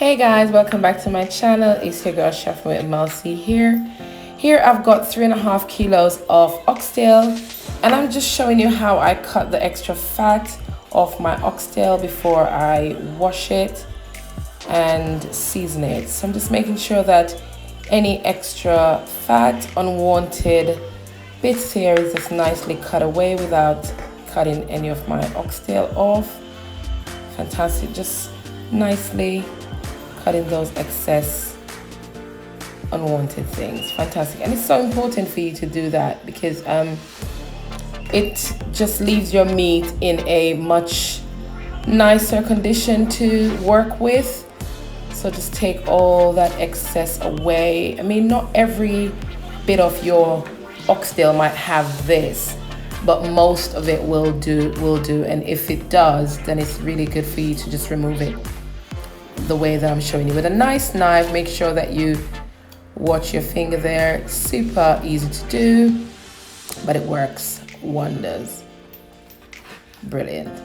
Hey guys, welcome back to my channel. It's your girl Chef with Melcy here. Here I've got 3.5 kilos of oxtail, and I'm just showing you how I cut the extra fat off my oxtail before I wash it and season it. So I'm just making sure that any extra fat, unwanted bits here is just nicely cut away without cutting any of my oxtail off. Fantastic, just nicely cutting those excess unwanted things. Fantastic. And it's so important for you to do that because it just leaves your meat in a much nicer condition to work with. So just take all that excess away. I mean, not every bit of your oxtail might have this, but most of it will do. And if it does, then it's really good for you to just remove it the way that I'm showing you with a nice knife. Make sure that you watch your finger there. Super easy to do, but it works wonders. Brilliant.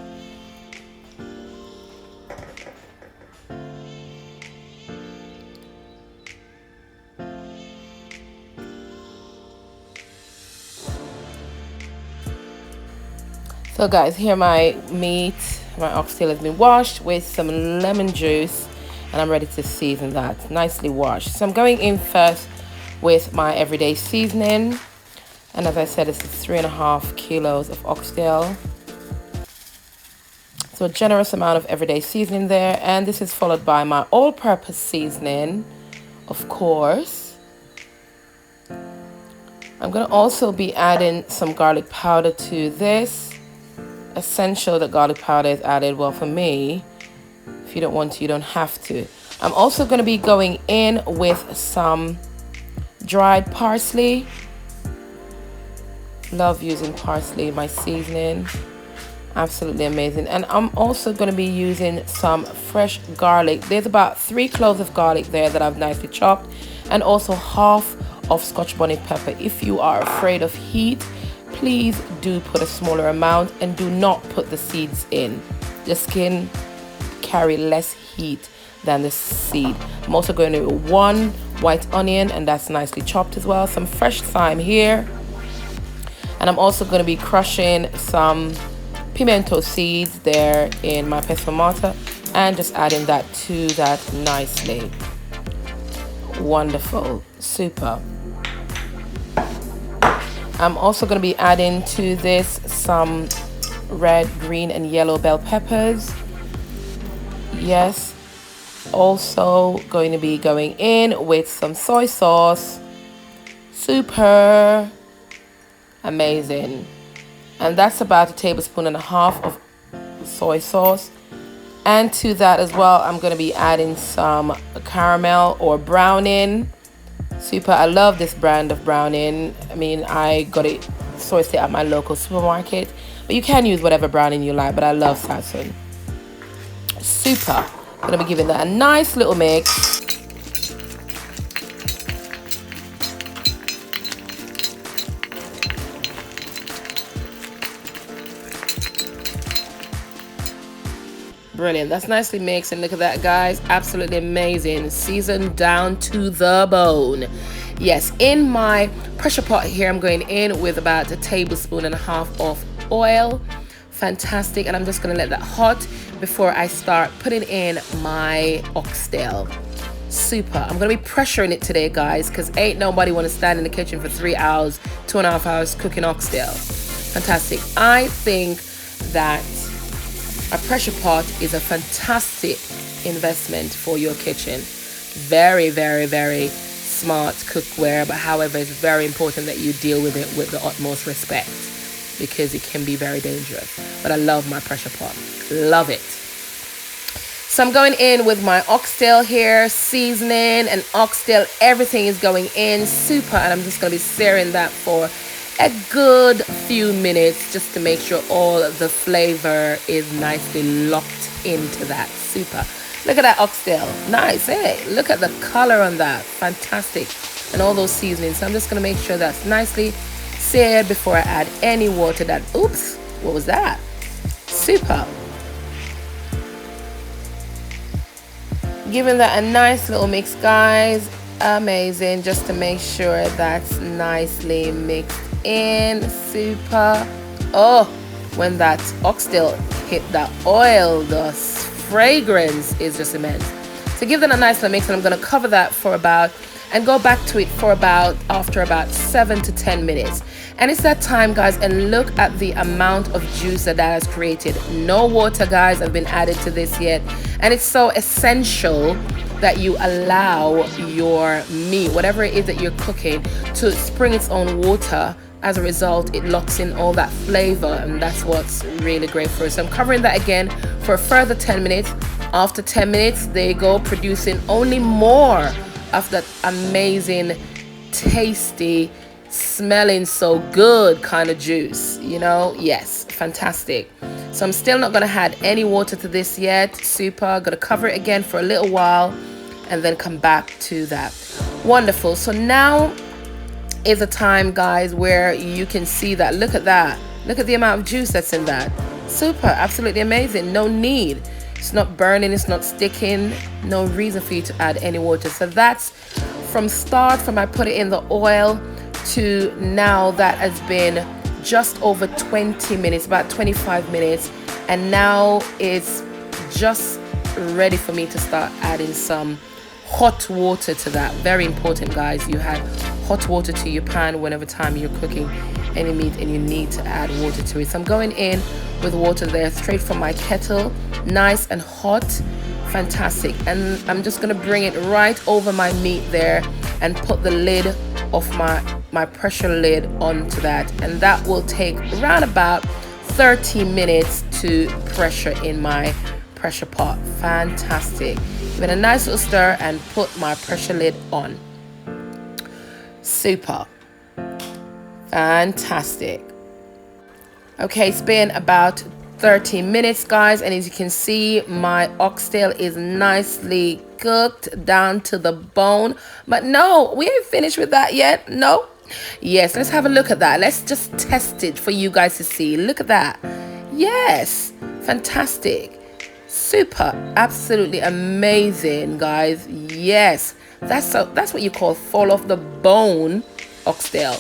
So guys, here my meat, my oxtail has been washed with some lemon juice, and I'm ready to season that. Nicely washed. So I'm going in first with my everyday seasoning, and as I said, it's 3.5 kilos of oxtail. So a generous amount of everyday seasoning there, and this is followed by my all-purpose seasoning, of course. I'm going to also be adding some garlic powder to this. Essential that garlic powder is added. Well, for me, if you don't want to, you don't have to. I'm also going to be going in with some dried parsley. Love using parsley in my seasoning. Absolutely amazing. And I'm also going to be using some fresh garlic. There's about 3 cloves of garlic there that I've nicely chopped, and also half of Scotch bonnet pepper. If you are afraid of heat, please do put a smaller amount, and do not put the seeds in. The skin carry less heat than the seed. I'm also going to do 1 white onion, and that's nicely chopped as well. Some fresh thyme here. And I'm also going to be crushing some pimento seeds there in my pesto mortar, and just adding that to that nicely. Wonderful. Super. I'm also going to be adding to this some red, green, and yellow bell peppers. Yes. Also going to be going in with some soy sauce. Super amazing. And that's about 1.5 tablespoons of soy sauce. And to that as well, I'm going to be adding some caramel or browning. Super. I love this brand of browning. I mean, I got it sourced it at my local supermarket, but you can use whatever browning you like, but I love Saturn. Super. I'm gonna be giving that a nice little mix. Brilliant. That's nicely mixed, and look at that, guys. Absolutely amazing. Seasoned down to the bone. Yes, in my pressure pot here, I'm going in with about 1.5 tablespoons of oil. Fantastic. And I'm just going to let that hot before I start putting in my oxtail. Super. I'm going to be pressuring it today, guys, because ain't nobody want to stand in the kitchen for 3 hours, 2.5 hours cooking oxtail. Fantastic. I think that a pressure pot is a fantastic investment for your kitchen. Very, very, very smart cookware, but however, it's very important that you deal with it with the utmost respect, because it can be very dangerous. But I love my pressure pot. Love it. So I'm going in with my oxtail here, seasoning and oxtail. Everything is going in. Super. And I'm just going to be searing that for a good few minutes, just to make sure all of the flavor is nicely locked into that. Super. Look at that oxtail. Nice, hey? Look at the color on that. Fantastic. And all those seasonings. So I'm just going to make sure that's nicely seared before I add any water. That, oops, what was that? Super. Giving that a nice little mix, guys. Amazing. Just to make sure that's nicely mixed in. Super. Oh, when that oxtail hit that oil, the fragrance is just immense. So give that a nice little mix, and I'm going to cover that for about, and go back to it for about, after about 7 to 10 minutes. And it's that time, guys, and look at the amount of juice that has created. No water, guys, have been added to this yet. And it's so essential that you allow your meat, whatever it is that you're cooking, to spring its own water. As a result, it locks in all that flavor, and that's what's really great for us. So I'm covering that again for a further 10 minutes. After 10 minutes, they go producing only more of that amazing, tasty, smelling so good kind of juice, you know. Yes, fantastic. So I'm still not going to add any water to this yet. Super. Going to cover it again for a little while and then come back to that. Wonderful. So now is a time, guys, where you can see that. Look at that. Look at the amount of juice that's in that. Super. Absolutely amazing. No need. It's not burning. It's not sticking. No reason for you to add any water. So that's from start, from I put it in the oil to now, that has been just over 20 minutes, about 25 minutes. And now it's just ready for me to start adding some hot water to that. Very important, guys. You add hot water to your pan whenever time you're cooking any meat and you need to add water to it. So I'm going in with water there straight from my kettle, nice and hot. Fantastic. And I'm just going to bring it right over my meat there and put the lid of my pressure lid onto that, and that will take around about 30 minutes to pressure in my pressure pot. Fantastic. Give it a nice little stir and put my pressure lid on. Super. Fantastic. Okay, it's been about 30 minutes, guys, and as you can see, my oxtail is nicely cooked down to the bone. But no, we ain't finished with that yet. No. Yes, let's have a look at that. Let's just test it for you guys to see. Look at that. Yes, fantastic. Super. Absolutely amazing, guys. Yes, that's what you call fall off the bone oxtail.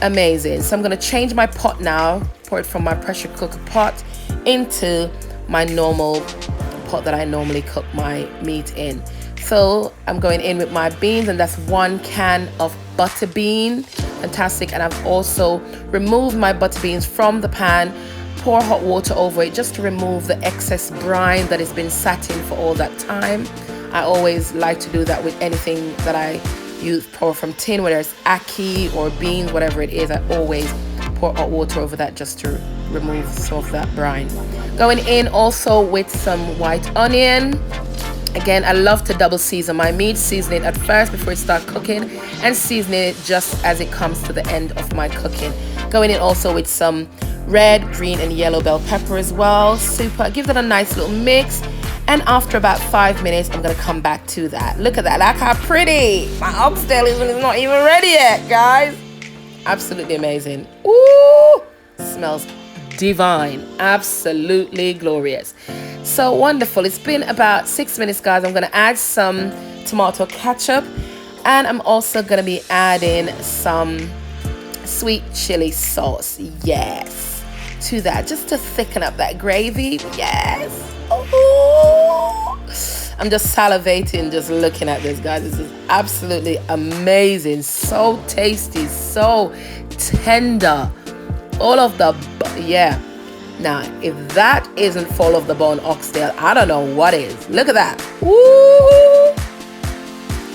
Amazing. So I'm going to change my pot now, pour it from my pressure cooker pot into my normal pot that I normally cook my meat in. So I'm going in with my beans, and that's 1 can of butter bean. Fantastic. And I've also removed my butter beans from the pan, pour hot water over it just to remove the excess brine that has been sat in for all that time. I always like to do that with anything that I use, pour from tin, whether it's ackee or beans, whatever it is. I always pour hot water over that just to remove some of that brine. Going in also with some white onion. Again, I love to double season my meat, season it at first before it starts cooking, and season it just as it comes to the end of my cooking. Going in also with some red, green, and yellow bell pepper as well. Super. Give that a nice little mix. And after about 5 minutes, I'm going to come back to that. Look at that. Look how pretty. My oxtail is not even ready yet, guys. Absolutely amazing. Ooh, smells divine. Absolutely glorious. So wonderful. It's been about 6 minutes, guys. I'm going to add some tomato ketchup. And I'm also going to be adding some sweet chili sauce. Yes. To that. Just to thicken up that gravy. Yes. Ooh. I'm just salivating just looking at this, guys. This is absolutely amazing. So tasty, so tender. All of the, yeah. Now, if that isn't fall of the bone oxtail, I don't know what is. Look at that. Ooh.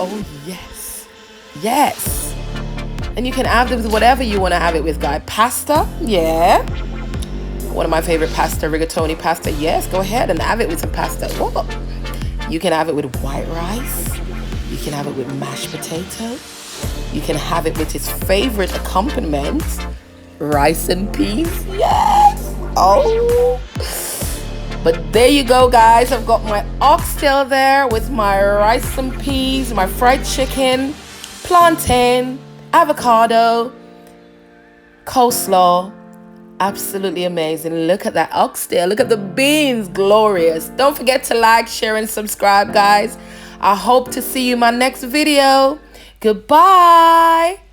Oh, yes. Yes. And you can have it with whatever you want to have it with, guys. Pasta, yeah. One of my favorite pasta, rigatoni pasta. Yes, go ahead and have it with some pasta. Whoa. You can have it with white rice. You can have it with mashed potato. You can have it with his favorite accompaniment, rice and peas. Yes. Oh. But there you go, guys. I've got my oxtail there with my rice and peas, my fried chicken, plantain, avocado, coleslaw, Absolutely amazing. Look at that oxtail. Look at the beans. Glorious. Don't forget to like, share, and subscribe, guys. I hope to see you in my next video. Goodbye.